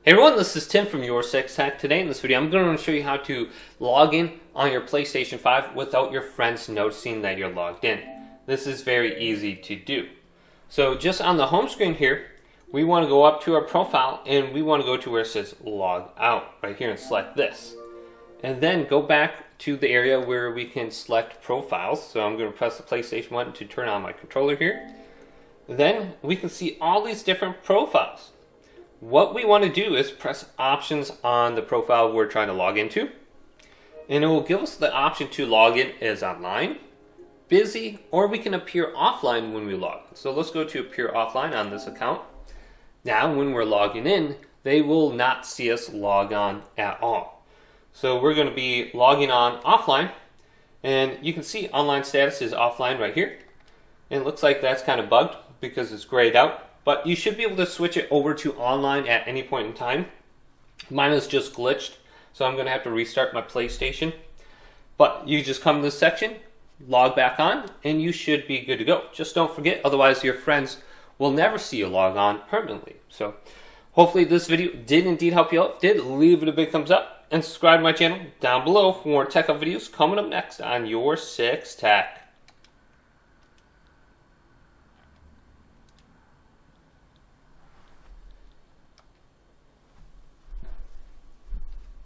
Hey everyone, this is Tim from YourSixTech. Today in this video, I'm going to show you how to log in on your PlayStation 5 without your friends noticing that you're logged in. This is very easy to do. So just on the home screen here, we want to go up to our profile and we want to go to where it says log out right here and select this. And then go back to the area where we can select profiles. So I'm going to press the PlayStation button to turn on my controller here. Then we can see all these different profiles. What we want to do is press options on the profile we're trying to log into, and it will give us the option to log in as online, busy, or we can appear offline when we log in. So let's go to appear offline on this account. Now when we're logging in, they will not see us log on at all. So we're going to be logging on offline, and you can see online status is offline right here. And it looks like that's kind of bugged because it's grayed out. But you should be able to switch it over to online at any point in time. Mine is just glitched, so I'm going to have to restart my PlayStation. But you just come to this section, log back on, and you should be good to go. Just don't forget, otherwise your friends will never see you log on permanently. So hopefully this video did indeed help you out. If it did, leave it a big thumbs up and subscribe to my channel down below for more tech up videos coming up next on YourSixTech.